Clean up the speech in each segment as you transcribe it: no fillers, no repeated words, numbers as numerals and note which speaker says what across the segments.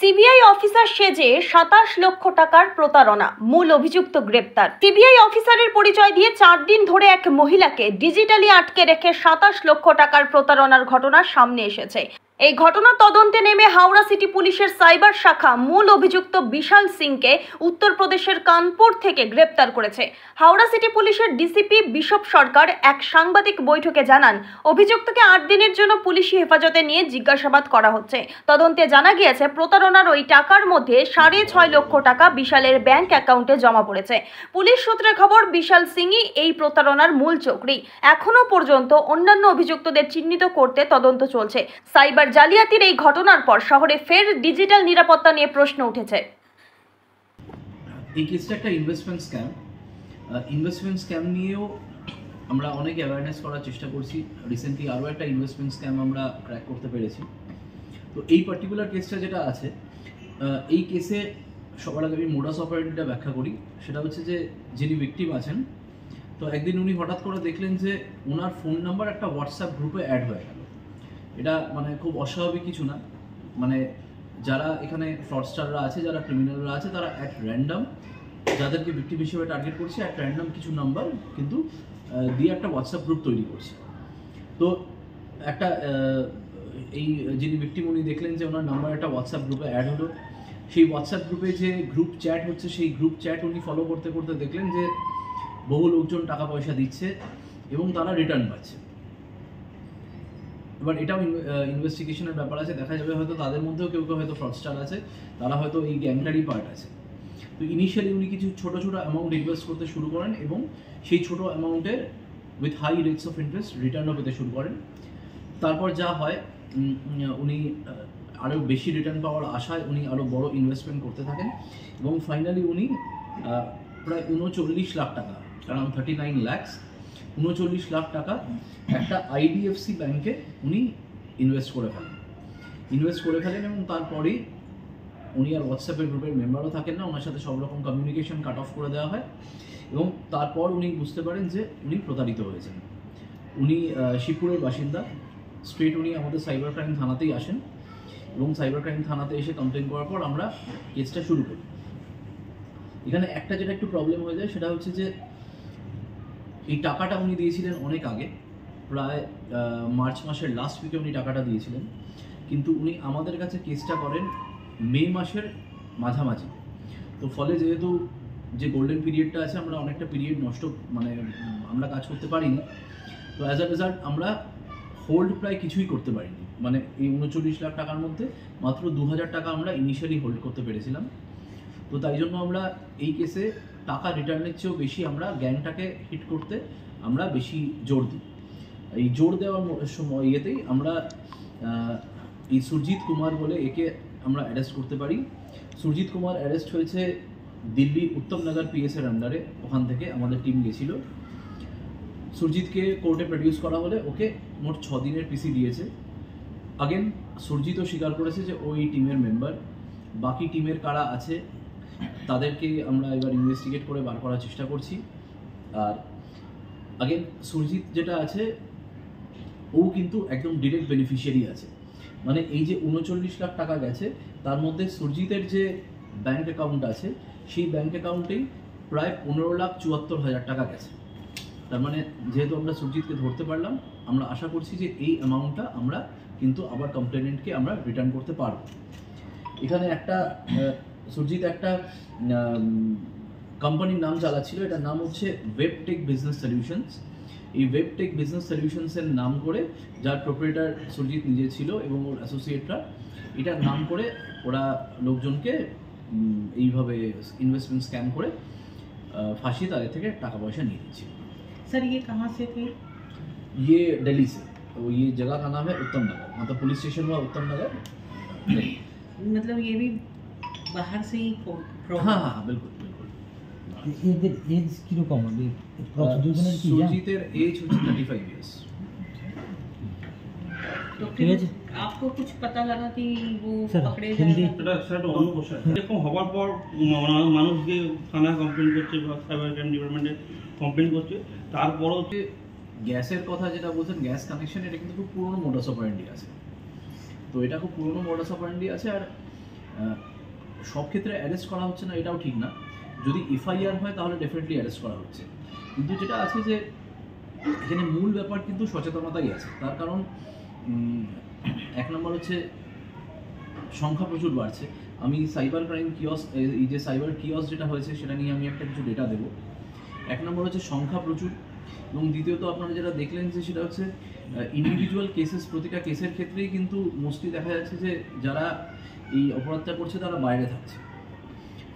Speaker 1: CBI officer সেজে 27 লক্ষ টাকার প্রতারণা, মূল অভিযুক্ত গ্রেপ্তার। সিবিআই অফিসারের পরিচয় দিয়ে 4 দিন ধরে এক মহিলাকে ডিজিটালি আটকে রেখে 27 লক্ষ টাকার প্রতারণার ঘটনা সামনে এসেছে। এই ঘটনা তদন্তে নেমে হাওড়া সিটি পুলিশের সাইবার শাখা মূল অভিযুক্ত বিশাল সিংকে উত্তরপ্রদেশের কানপুর থেকে গ্রেপ্তার করেছে। হাওড়া সিটি পুলিশের ডিসিপি বিশপ সরকার এক সাংবাদিক বৈঠকে জানান, অভিযুক্তকে 8 দিনের জন্য পুলিশি হেফাজতে নিয়ে জিজ্ঞাসাবাদ করা হচ্ছে। তদন্তে জানা গিয়েছে প্রতারণার ওই টাকার মধ্যে 6.5 লক্ষ টাকা বিশালের ব্যাংক অ্যাকাউন্টে জমা পড়েছে। পুলিশ সূত্রে খবর, বিশাল সিংই এই প্রতারণার মূল চক্রী। এখনো পর্যন্ত অন্যান্য অভিযুক্তদের চিহ্নিত করতে তদন্ত চলছে। সাইবার জালিয়াতির এই ঘটনার পর শহরে ফের ডিজিটাল নিরাপত্তা নিয়ে প্রশ্ন উঠেছে।
Speaker 2: এই কেসটা একটা ইনভেস্টমেন্ট স্ক্যাম নিয়েও আমরা অনেক অ্যাওয়ারনেস করার চেষ্টা করছি। রিসেন্টলি আরও একটা ইনভেস্টমেন্ট স্ক্যাম আমরা ক্র্যাক করতে পেরেছি। তো এই পার্টিকুলার কেসটা যেটা আছে, এই কেসে সবার আগে আমি মোডাস অপারেন্ডিটা ব্যাখ্যা করি। সেটা হচ্ছে যে যিনি ভিকটিম আছেন, তো একদিন উনি হঠাৎ করে দেখলেন যে ওনার ফোন নাম্বার একটা হোয়াটসঅ্যাপ গ্রুপে অ্যাড হয়ে গেল। এটা মানে খুব অস্বাভাবিক কিছু না, মানে যারা এখানে ফ্রডস্টাররা আছে, যারা ক্রিমিনালরা আছে, তারা অ্যাট র্যান্ডম যাদেরকে ভিকটিম হিসেবে টার্গেট করছে, অ্যাট র্যান্ডম কিছু নাম্বার কিন্তু দিয়ে একটা হোয়াটসঅ্যাপ গ্রুপ তৈরি করছে। তো একটা এই যিনি ভিকটিম উনি দেখলেন যে ওনার নাম্বার একটা হোয়াটসঅ্যাপ গ্রুপে অ্যাড হলো। সেই হোয়াটসঅ্যাপ গ্রুপে যে গ্রুপ চ্যাট হচ্ছে, সেই গ্রুপ চ্যাট উনি ফলো করতে করতে দেখলেন যে বহু লোকজন টাকা পয়সা দিচ্ছে এবং তারা রিটার্ন পাচ্ছে। এবার এটাও ইনভেস্টিগেশনের ব্যাপার আছে, দেখা যাবে হয়তো তাদের মধ্যেও কেউ কেউ হয়তো ফ্রডস্টার আছে, তারা হয়তো এই গ্যাংটারই পার্ট আছে। তো ইনিশিয়ালি উনি কিছু ছোটো ছোটো অ্যামাউন্ট ইনভেস্ট করতে শুরু করেন এবং সেই ছোটো অ্যামাউন্টের with high rates of interest রিটার্নও পেতে শুরু করেন। তারপর যা হয়, উনি আরও বেশি রিটার্ন পাওয়ার আশায় উনি আরও বড় ইনভেস্টমেন্ট করতে থাকেন এবং ফাইনালি উনি প্রায় 39 লাখ টাকা, অ্যারাউন্ড 39 lakhs, 39 লাখ টাকা একটা IDFC ব্যাংকে উনি ইনভেস্ট করে ফেলেন এবং তারপরেই উনি আর হোয়াটসঅ্যাপের গ্রুপের মেম্বারও থাকেন না। ওনার সাথে সব রকম কমিউনিকেশন কাট অফ করে দেওয়া হয় এবং তারপর উনি বুঝতে পারেন যে উনি প্রতারিত হয়েছেন। উনি শিবপুরের বাসিন্দা, স্ট্রেট উনি আমাদের সাইবার ক্রাইম থানাতেই আসেন এবং সাইবার ক্রাইম থানাতে এসে কমপ্লেন করার পর আমরা কেসটা শুরু করি। এখানে একটা যেটা একটু প্রবলেম হয়ে যায় সেটা হচ্ছে যে এই টাকাটা উনি দিয়েছিলেন অনেক আগে, প্রায় মার্চ মাসের লাস্ট উইকে উনি টাকাটা দিয়েছিলেন, কিন্তু উনি আমাদের কাছে কেসটা করেন মে মাসের মাঝামাঝি। তো ফলে যেহেতু যে গোল্ডেন পিরিয়ডটা আছে, আমরা অনেকটা পিরিয়ড নষ্ট, মানে আমরা কাজ করতে পারিনি। তো অ্যাজ আ রেজাল্ট আমরা হোল্ড প্রায় কিছুই করতে পারিনি, মানে এই 39 লাখ টাকার মধ্যে মাত্র 2000 টাকা আমরা ইনিশিয়ালি হোল্ড করতে পেরেছিলাম। তো তাই জন্য আমরা এই কেসে টাকা রিটার্নের চেয়েও বেশি আমরা গ্যাংটাকে হিট করতে আমরা বেশি জোর দিই। এই জোর দেওয়ার সময় ইয়েতেই আমরা এই সুরজিৎ কুমার বলে একে আমরা অ্যারেস্ট করতে পারি। সুরজিৎ কুমার অ্যারেস্ট হয়েছে দিল্লির উত্তমনগর পিএসের আন্ডারে, ওখান থেকে আমাদের টিম গেছিল। সুরজিৎকে কোর্টে প্রডিউস করা হলে ওকে মোট 6 দিনের পিসি দিয়েছে। আগেন সুরজিৎও স্বীকার করেছে যে ওই টিমের মেম্বার। বাকি টিমের কারা আছে তাদেরকে আমরা এবার ইনভেস্টিগেট করে বার করার চেষ্টা করছি। আর আগেন সুরজিৎ যেটা আছে, ও কিন্তু একদম ডিরেক্ট বেনিফিশিয়ারি আছে, মানে এই যে 39 লাখ টাকা গেছে তার মধ্যে সুরজিতের যে ব্যাংক অ্যাকাউন্ট আছে, সেই ব্যাংক অ্যাকাউন্টেই প্রায় 15,74,000 টাকা গেছে। তার মানে যেহেতু আমরা সুরজিৎকে ধরতে পারলাম, আমরা আশা করছি যে এই অ্যামাউন্টটা আমরা কিন্তু আবার কমপ্লেনেন্টকে আমরা রিটার্ন করতে পারব। এখানে একটা সুরজিৎ একটা কোম্পানির নাম চালাচ্ছিল, এটার নাম হচ্ছে ওয়েবটেক বিজনেস সলিউশনস। এই ওয়েবটেক বিজনেস সলিউশনসের নাম করে, যার প্রোপ্রাইটার সুরজিৎ নিজে ছিল এবং ওর অ্যাসোসিয়েটরা, এটার নাম করে ওরা লোকজনকে এইভাবে ইনভেস্টমেন্ট স্ক্যাম করে ফাঁসিয়ে তাদের থেকে টাকা পয়সা নিয়ে দিচ্ছিল।
Speaker 3: सर ये कहाँ से थे?
Speaker 2: ये दिल्ली से। तो ये जगह का नाम है उत्तम नगर, मतलब पुलिस स्टेशन हुआ उत्तम नगर।
Speaker 3: मतलब ये भी बाहर से ही
Speaker 2: हाँ हाँ बिल्कुल बिल्कुल।
Speaker 4: এদের এজ কিরকম হবে? দুজনের কি?
Speaker 2: সুরজিতের এজ হচ্ছে 35 ইয়ার্স।
Speaker 3: तो फिर आपको कुछ पता लगा कि वो पकड़े जाएंगे?
Speaker 5: স্যার অন্য কোশ্চেন, এরকম হওয়ার পর মানুষ গিয়ে থানায় কমপ্লেন করছে বা সাইবার ক্রাইম ডিপার্টমেন্টে কমপ্লেন করছে, তারপরও
Speaker 2: যে গ্যাসের কথা যেটা বলছেন, গ্যাস কানেকশন, এটা কিন্তু খুব পুরনো মোডাস অপারেন্ডি আছে। তো এটা খুব পুরনো মোডাস অপারেন্ডি আছে। আর সব ক্ষেত্রে অ্যারেস্ট করা হচ্ছে না এটাও ঠিক না। যদি এফআইআর হয় তাহলে ডেফিনেটলি অ্যারেস্ট করা হচ্ছে, কিন্তু যেটা আছে যে এখানে মূল ব্যাপার কিন্তু সচেতনতাই আছে। তার কারণ এক নম্বর হচ্ছে সংখ্যা প্রচুর বাড়ছে। আমি সাইবার ক্রাইম কিয়স, এই যে সাইবার কিয়স যেটা হয়েছে সেটা নিয়ে আমি একটা কিছু ডেটা দেবো। এক নম্বর হচ্ছে সংখ্যা প্রচুর, এবং দ্বিতীয়ত আপনারা যেটা দেখলেন যে সেটা হচ্ছে ইন্ডিভিজুয়াল কেসেস, প্রতিটা কেসের ক্ষেত্রেই কিন্তু মোস্টলি দেখা যাচ্ছে যে যারা এই অপরাধটা করছে তারা বাইরে থাকছে,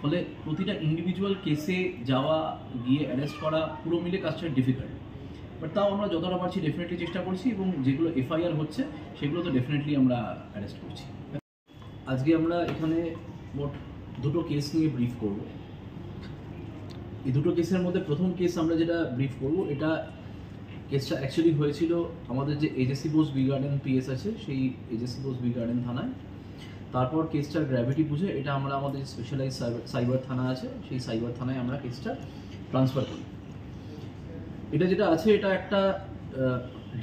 Speaker 2: ফলে প্রতিটা ইন্ডিভিজুয়াল কেসে যাওয়া, গিয়ে অ্যারেস্ট করা পুরো মিলে কাজটা ডিফিকাল্ট। বাট তাও আমরা যতটা পারছি ডেফিনেটলি চেষ্টা করছি, এবং যেগুলো এফআইআর হচ্ছে সেগুলো তো ডেফিনেটলি আমরা অ্যারেস্ট করছি। আজকে আমরা এখানে মোট দুটো কেস নিয়ে ব্রিফ করব। এই দুটো কেসের মধ্যে প্রথম কেস আমরা যেটা ব্রিফ করব, এটা কেসটা অ্যাকচুয়ালি হয়েছিল আমাদের যে AJC Bose B garden PS আছে সেই এজেসি বোস বি গার্ডেন থানায়। তারপর কেসটার গ্র্যাভিটি বুঝে এটা আমরা আমাদের স্পেশালাইজ সাইবার থানা আছে সেই সাইবার থানায় আমরা কেসটা ট্রান্সফার করি। এটা যেটা আছে এটা একটা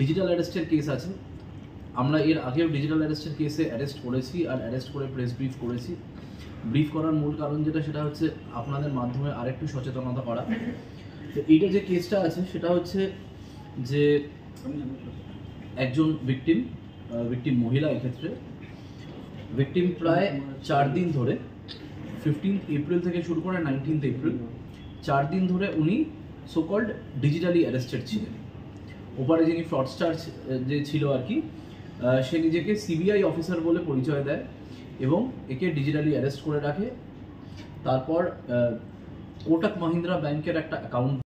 Speaker 2: ডিজিটাল অ্যারেস্টের কেস আছে। আমরা এর আগেও ডিজিটাল অ্যারেস্টের কেসে অ্যারেস্ট করেছি আর অ্যারেস্ট করে প্রেস ব্রিফ করেছি। ব্রিফ করার মূল কারণ যেটা সেটা হচ্ছে আপনাদের মাধ্যমে আরেকটু সচেতনতা করা। তো এইটা যে কেসটা আছে সেটা হচ্ছে যে একজন ভিকটিম মহিলা, এক্ষেত্রে ভিকটিম প্রায় 4 দিন ধরে 15 এপ্রিল থেকে শুরু করে 19 এপ্রিল 4 দিন ধরে উনি সোকল্ড ডিজিটালি অ্যারেস্টেড ছিলেন। ওপারে যিনি ফ্রডস্টার যে ছিল আর কি, সে নিজেকে সিবিআই অফিসার বলে পরিচয় দেয় এবং একে ডিজিটালি অ্যারেস্ট করে রাখে। তারপর কোটাক মাহিন্দ্রা ব্যাংকের একটা অ্যাকাউন্ট